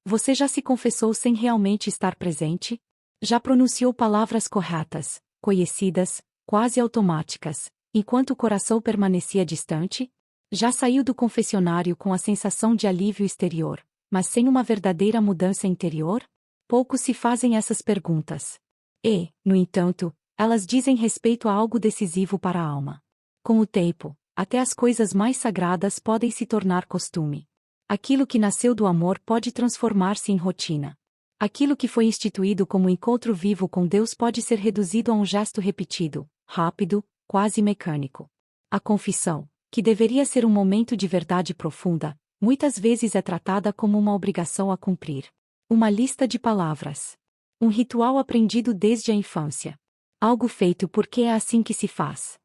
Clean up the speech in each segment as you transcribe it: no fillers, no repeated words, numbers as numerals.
Você já se confessou sem realmente estar presente? Já pronunciou palavras corretas, conhecidas, quase automáticas, enquanto o coração permanecia distante? Já saiu do confessionário com a sensação de alívio exterior, mas sem uma verdadeira mudança interior? Poucos se fazem essas perguntas. E, no entanto, elas dizem respeito a algo decisivo para a alma. Com o tempo, até as coisas mais sagradas podem se tornar costume. Aquilo que nasceu do amor pode transformar-se em rotina. Aquilo que foi instituído como encontro vivo com Deus pode ser reduzido a um gesto repetido, rápido, quase mecânico. A confissão, que deveria ser um momento de verdade profunda, muitas vezes é tratada como uma obrigação a cumprir. Uma lista de palavras. Um ritual aprendido desde a infância. Algo feito porque é assim que se faz.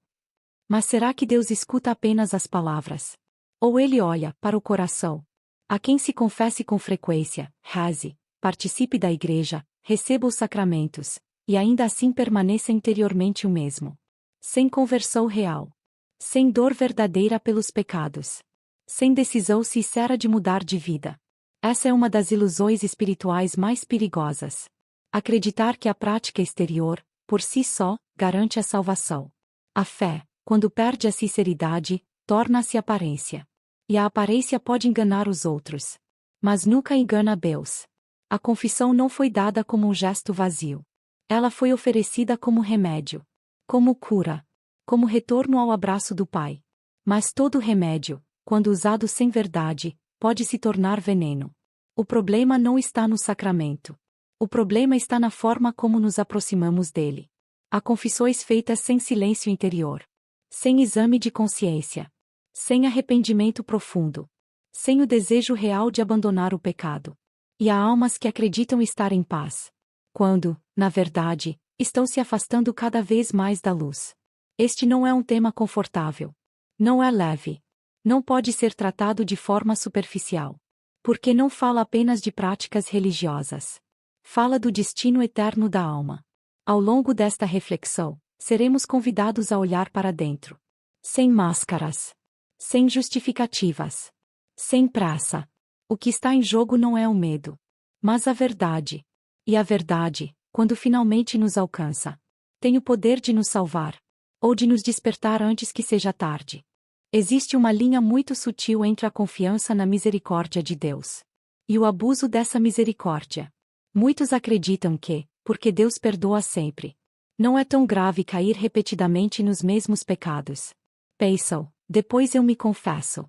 Mas será que Deus escuta apenas as palavras? Ou Ele olha para o coração? A quem se confesse com frequência, reze, participe da igreja, receba os sacramentos, e ainda assim permaneça interiormente o mesmo. Sem conversão real. Sem dor verdadeira pelos pecados. Sem decisão sincera de mudar de vida. Essa é uma das ilusões espirituais mais perigosas. Acreditar que a prática exterior, por si só, garante a salvação. A fé, quando perde a sinceridade, torna-se aparência. E a aparência pode enganar os outros. Mas nunca engana Deus. A confissão não foi dada como um gesto vazio. Ela foi oferecida como remédio. Como cura. Como retorno ao abraço do Pai. Mas todo remédio, quando usado sem verdade, pode se tornar veneno. O problema não está no sacramento. O problema está na forma como nos aproximamos dele. Há confissões feitas sem silêncio interior. Sem exame de consciência. Sem arrependimento profundo. Sem o desejo real de abandonar o pecado. E há almas que acreditam estar em paz. Quando, na verdade, estão se afastando cada vez mais da luz. Este não é um tema confortável. Não é leve. Não pode ser tratado de forma superficial. Porque não fala apenas de práticas religiosas. Fala do destino eterno da alma. Ao longo desta reflexão, seremos convidados a olhar para dentro. Sem máscaras. Sem justificativas. Sem pressa. O que está em jogo não é o medo, mas a verdade. E a verdade, quando finalmente nos alcança, tem o poder de nos salvar, ou de nos despertar antes que seja tarde. Existe uma linha muito sutil entre a confiança na misericórdia de Deus e o abuso dessa misericórdia. Muitos acreditam que, porque Deus perdoa sempre, não é tão grave cair repetidamente nos mesmos pecados. Pensam, depois eu me confesso.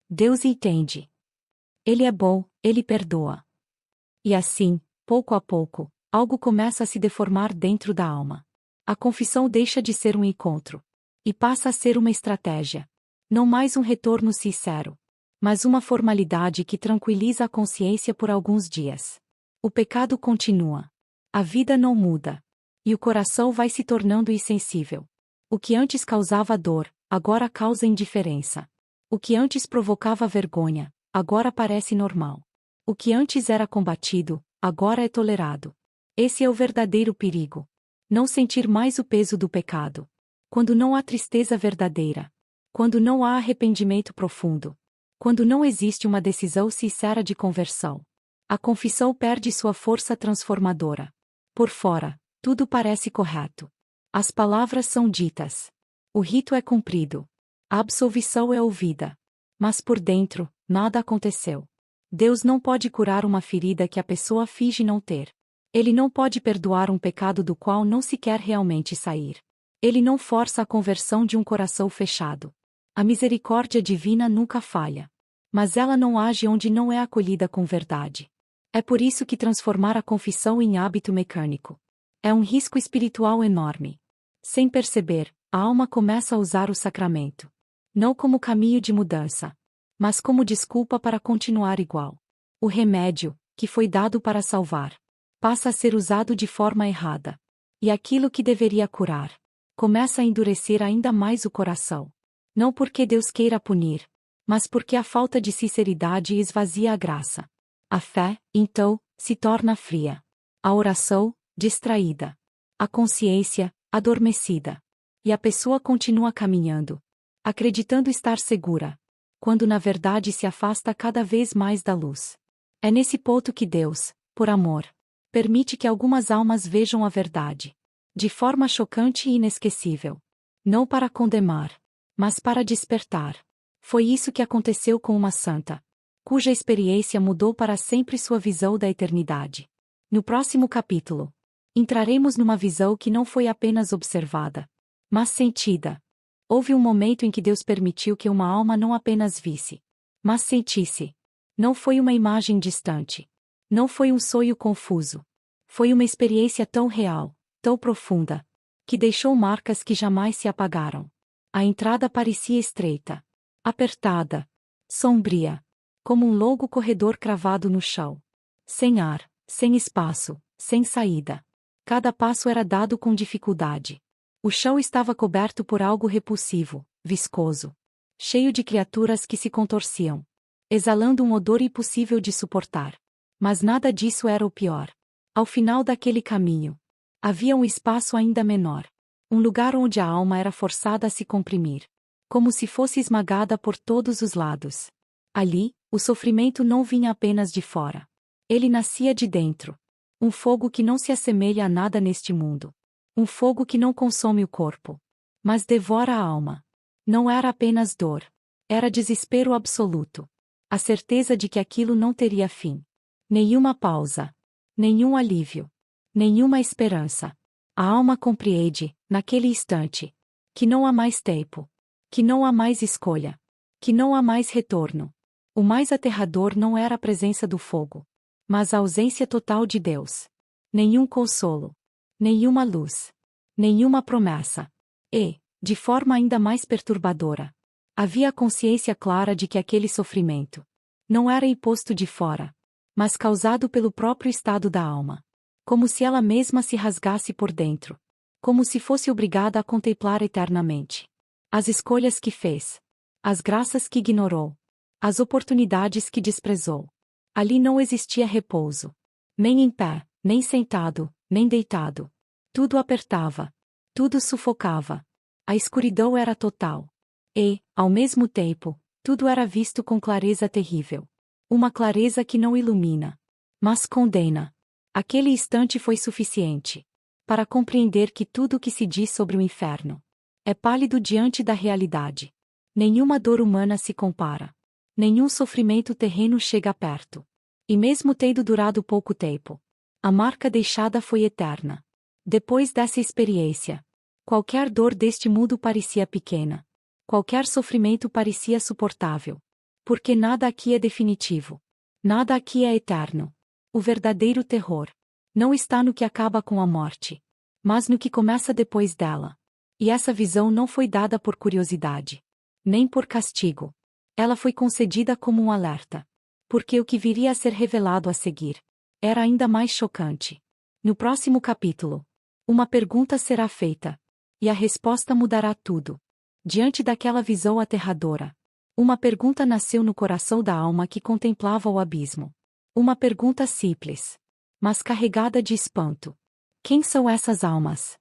Deus entende. Ele é bom, Ele perdoa. E assim, pouco a pouco, algo começa a se deformar dentro da alma. A confissão deixa de ser um encontro. E passa a ser uma estratégia. Não mais um retorno sincero. Mas uma formalidade que tranquiliza a consciência por alguns dias. O pecado continua. A vida não muda. E o coração vai se tornando insensível. O que antes causava dor, agora causa indiferença. O que antes provocava vergonha, agora parece normal. O que antes era combatido, agora é tolerado. Esse é o verdadeiro perigo. Não sentir mais o peso do pecado. Quando não há tristeza verdadeira. Quando não há arrependimento profundo. Quando não existe uma decisão sincera de conversão. A confissão perde sua força transformadora. Por fora, tudo parece correto. As palavras são ditas. O rito é cumprido. A absolvição é ouvida. Mas por dentro, nada aconteceu. Deus não pode curar uma ferida que a pessoa finge não ter. Ele não pode perdoar um pecado do qual não se quer realmente sair. Ele não força a conversão de um coração fechado. A misericórdia divina nunca falha. Mas ela não age onde não é acolhida com verdade. É por isso que transformar a confissão em hábito mecânico é um risco espiritual enorme. Sem perceber, a alma começa a usar o sacramento. Não como caminho de mudança, mas como desculpa para continuar igual. O remédio, que foi dado para salvar, passa a ser usado de forma errada. E aquilo que deveria curar, começa a endurecer ainda mais o coração. Não porque Deus queira punir, mas porque a falta de sinceridade esvazia a graça. A fé, então, se torna fria. A oração, distraída. A consciência, adormecida. E a pessoa continua caminhando, acreditando estar segura, quando na verdade se afasta cada vez mais da luz. É nesse ponto que Deus, por amor, permite que algumas almas vejam a verdade. De forma chocante e inesquecível. Não para condenar, mas para despertar. Foi isso que aconteceu com uma santa, cuja experiência mudou para sempre sua visão da eternidade. No próximo capítulo, entraremos numa visão que não foi apenas observada, mas sentida. Houve um momento em que Deus permitiu que uma alma não apenas visse, mas sentisse. Não foi uma imagem distante. Não foi um sonho confuso. Foi uma experiência tão real, tão profunda, que deixou marcas que jamais se apagaram. A entrada parecia estreita, apertada, sombria, como um longo corredor cravado no chão. Sem ar, sem espaço, sem saída. Cada passo era dado com dificuldade. O chão estava coberto por algo repulsivo, viscoso, cheio de criaturas que se contorciam, exalando um odor impossível de suportar. Mas nada disso era o pior. Ao final daquele caminho, havia um espaço ainda menor. Um lugar onde a alma era forçada a se comprimir, como se fosse esmagada por todos os lados. Ali, o sofrimento não vinha apenas de fora. Ele nascia de dentro. Um fogo que não se assemelha a nada neste mundo. Um fogo que não consome o corpo, mas devora a alma. Não era apenas dor. Era desespero absoluto. A certeza de que aquilo não teria fim. Nenhuma pausa. Nenhum alívio. Nenhuma esperança. A alma compreende, naquele instante, que não há mais tempo. Que não há mais escolha. Que não há mais retorno. O mais aterrador não era a presença do fogo, mas a ausência total de Deus. Nenhum consolo. Nenhuma luz. Nenhuma promessa. E, de forma ainda mais perturbadora, havia a consciência clara de que aquele sofrimento não era imposto de fora, mas causado pelo próprio estado da alma. Como se ela mesma se rasgasse por dentro. Como se fosse obrigada a contemplar eternamente as escolhas que fez, as graças que ignorou, as oportunidades que desprezou. Ali não existia repouso. Nem em pé, nem sentado, nem deitado. Tudo apertava. Tudo sufocava. A escuridão era total. E, ao mesmo tempo, tudo era visto com clareza terrível. Uma clareza que não ilumina, mas condena. Aquele instante foi suficiente para compreender que tudo o que se diz sobre o inferno é pálido diante da realidade. Nenhuma dor humana se compara. Nenhum sofrimento terreno chega perto. E mesmo tendo durado pouco tempo, a marca deixada foi eterna. Depois dessa experiência, qualquer dor deste mundo parecia pequena. Qualquer sofrimento parecia suportável. Porque nada aqui é definitivo. Nada aqui é eterno. O verdadeiro terror não está no que acaba com a morte, mas no que começa depois dela. E essa visão não foi dada por curiosidade, nem por castigo. Ela foi concedida como um alerta. Porque o que viria a ser revelado a seguir era ainda mais chocante. No próximo capítulo, uma pergunta será feita, e a resposta mudará tudo. Diante daquela visão aterradora, uma pergunta nasceu no coração da alma que contemplava o abismo. Uma pergunta simples, mas carregada de espanto. Quem são essas almas?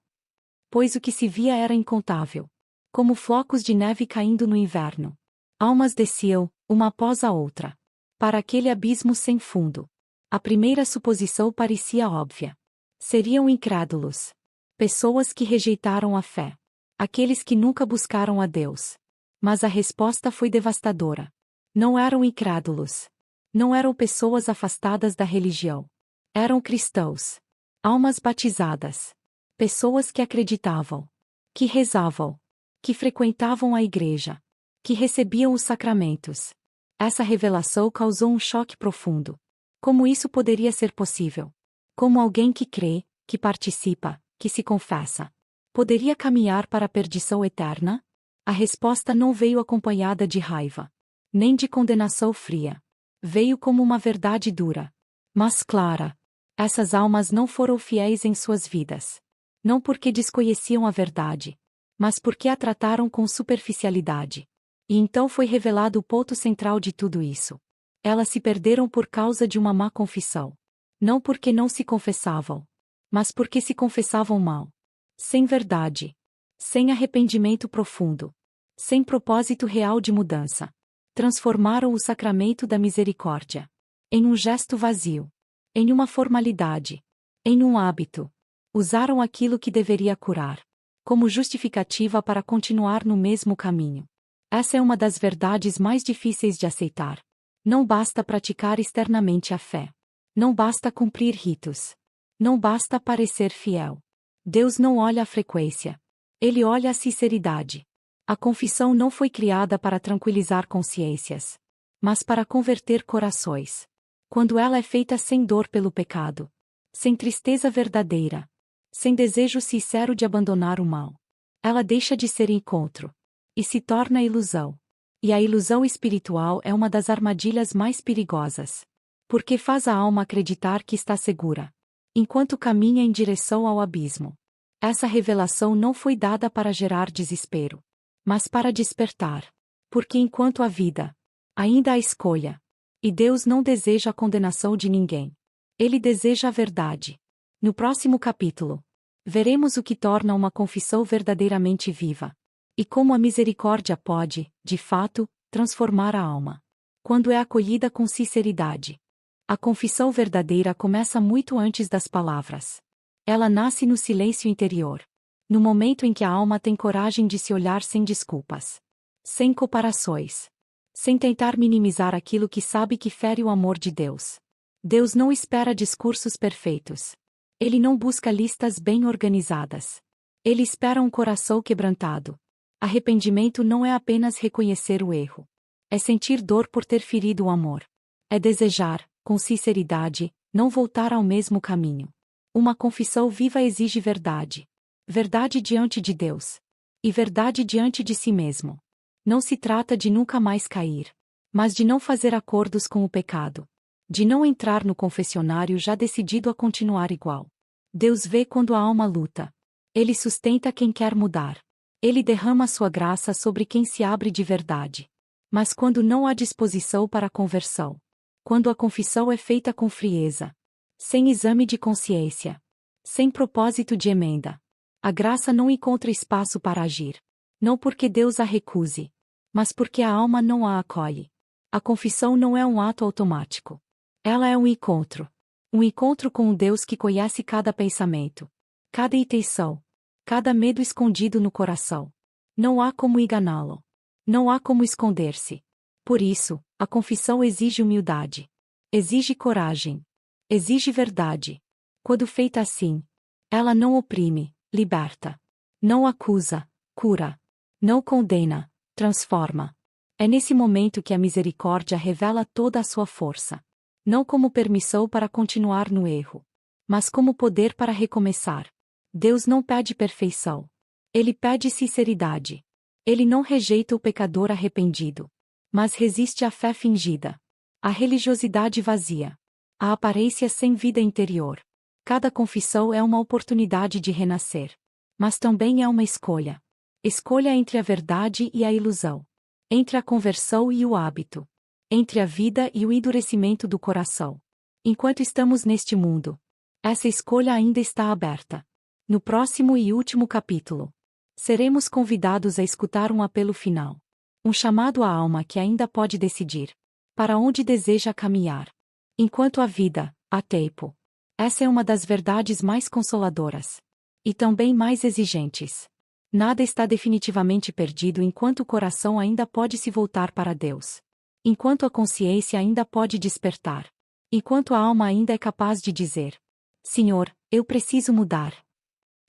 Pois o que se via era incontável. Como flocos de neve caindo no inverno. Almas desciam, uma após a outra, para aquele abismo sem fundo. A primeira suposição parecia óbvia. Seriam incrédulos. Pessoas que rejeitaram a fé. Aqueles que nunca buscaram a Deus. Mas a resposta foi devastadora. Não eram incrédulos. Não eram pessoas afastadas da religião. Eram cristãos. Almas batizadas. Pessoas que acreditavam. Que rezavam. Que frequentavam a igreja. Que recebiam os sacramentos. Essa revelação causou um choque profundo. Como isso poderia ser possível? Como alguém que crê, que participa, que se confessa, poderia caminhar para a perdição eterna? A resposta não veio acompanhada de raiva, nem de condenação fria. Veio como uma verdade dura, mas clara. Essas almas não foram fiéis em suas vidas. Não porque desconheciam a verdade, mas porque a trataram com superficialidade. E então foi revelado o ponto central de tudo isso. Elas se perderam por causa de uma má confissão. Não porque não se confessavam, mas porque se confessavam mal. Sem verdade. Sem arrependimento profundo. Sem propósito real de mudança. Transformaram o sacramento da misericórdia em um gesto vazio, em uma formalidade, em um hábito. Usaram aquilo que deveria curar como justificativa para continuar no mesmo caminho. Essa é uma das verdades mais difíceis de aceitar. Não basta praticar externamente a fé. Não basta cumprir ritos. Não basta parecer fiel. Deus não olha a frequência. Ele olha a sinceridade. A confissão não foi criada para tranquilizar consciências, mas para converter corações. Quando ela é feita sem dor pelo pecado, sem tristeza verdadeira, sem desejo sincero de abandonar o mal, ela deixa de ser encontro e se torna ilusão. E a ilusão espiritual é uma das armadilhas mais perigosas, porque faz a alma acreditar que está segura, enquanto caminha em direção ao abismo. Essa revelação não foi dada para gerar desespero, mas para despertar, porque enquanto há vida, ainda há escolha, e Deus não deseja a condenação de ninguém. Ele deseja a verdade. No próximo capítulo, veremos o que torna uma confissão verdadeiramente viva, e como a misericórdia pode, de fato, transformar a alma, quando é acolhida com sinceridade. A confissão verdadeira começa muito antes das palavras. Ela nasce no silêncio interior, no momento em que a alma tem coragem de se olhar sem desculpas, sem comparações, sem tentar minimizar aquilo que sabe que fere o amor de Deus. Deus não espera discursos perfeitos. Ele não busca listas bem organizadas. Ele espera um coração quebrantado. Arrependimento não é apenas reconhecer o erro. É sentir dor por ter ferido o amor. É desejar, com sinceridade, não voltar ao mesmo caminho. Uma confissão viva exige verdade. Verdade diante de Deus. E verdade diante de si mesmo. Não se trata de nunca mais cair, mas de não fazer acordos com o pecado. De não entrar no confessionário já decidido a continuar igual. Deus vê quando a alma luta. Ele sustenta quem quer mudar. Ele derrama sua graça sobre quem se abre de verdade. Mas quando não há disposição para a conversão, quando a confissão é feita com frieza, sem exame de consciência, sem propósito de emenda, a graça não encontra espaço para agir. Não porque Deus a recuse, mas porque a alma não a acolhe. A confissão não é um ato automático. Ela é um encontro. Um encontro com um Deus que conhece cada pensamento, cada intenção, cada medo escondido no coração. Não há como enganá-lo. Não há como esconder-se. Por isso, a confissão exige humildade. Exige coragem. Exige verdade. Quando feita assim, ela não oprime, liberta. Não acusa, cura. Não condena, transforma. É nesse momento que a misericórdia revela toda a sua força. Não como permissão para continuar no erro, mas como poder para recomeçar. Deus não pede perfeição. Ele pede sinceridade. Ele não rejeita o pecador arrependido, mas resiste à fé fingida, à religiosidade vazia, à aparência sem vida interior. Cada confissão é uma oportunidade de renascer, mas também é uma escolha. Escolha entre a verdade e a ilusão, entre a conversão e o hábito, entre a vida e o endurecimento do coração. Enquanto estamos neste mundo, essa escolha ainda está aberta. No próximo e último capítulo, seremos convidados a escutar um apelo final. Um chamado à alma que ainda pode decidir para onde deseja caminhar. Enquanto há vida, há tempo. Essa é uma das verdades mais consoladoras. E também mais exigentes. Nada está definitivamente perdido enquanto o coração ainda pode se voltar para Deus. Enquanto a consciência ainda pode despertar. Enquanto a alma ainda é capaz de dizer: Senhor, eu preciso mudar.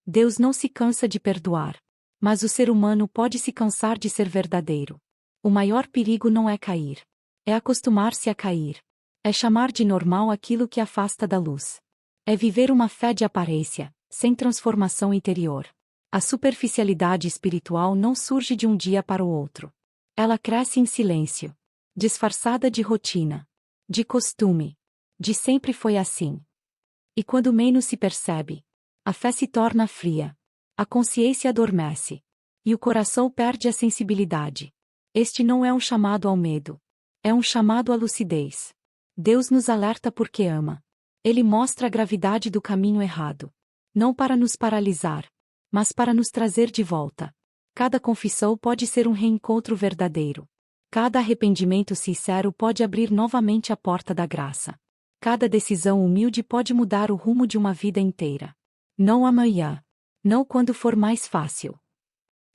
Deus não se cansa de perdoar. Mas o ser humano pode se cansar de ser verdadeiro. O maior perigo não é cair. É acostumar-se a cair. É chamar de normal aquilo que afasta da luz. É viver uma fé de aparência, sem transformação interior. A superficialidade espiritual não surge de um dia para o outro. Ela cresce em silêncio, disfarçada de rotina, de costume, de sempre foi assim. E quando menos se percebe, a fé se torna fria, a consciência adormece, e o coração perde a sensibilidade. Este não é um chamado ao medo, é um chamado à lucidez. Deus nos alerta porque ama. Ele mostra a gravidade do caminho errado, não para nos paralisar, mas para nos trazer de volta. Cada confissão pode ser um reencontro verdadeiro. Cada arrependimento sincero pode abrir novamente a porta da graça. Cada decisão humilde pode mudar o rumo de uma vida inteira. Não amanhã. Não quando for mais fácil.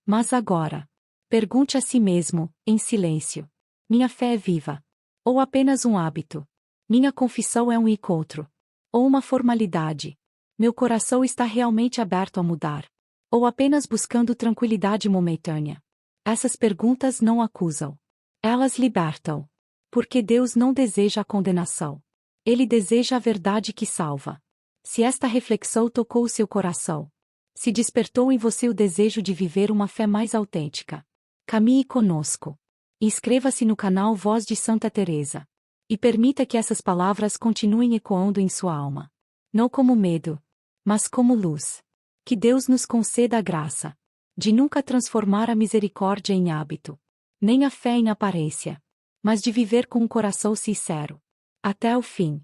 Mas agora. Pergunte a si mesmo, em silêncio: minha fé é viva? Ou apenas um hábito? Minha confissão é um encontro? Ou uma formalidade? Meu coração está realmente aberto a mudar? Ou apenas buscando tranquilidade momentânea? Essas perguntas não acusam. Elas libertam. Porque Deus não deseja a condenação. Ele deseja a verdade que salva. Se esta reflexão tocou o seu coração, se despertou em você o desejo de viver uma fé mais autêntica, caminhe conosco. Inscreva-se no canal Voz de Santa Teresa. E permita que essas palavras continuem ecoando em sua alma. Não como medo, mas como luz. Que Deus nos conceda a graça de nunca transformar a misericórdia em hábito, nem a fé em aparência, mas de viver com um coração sincero até o fim.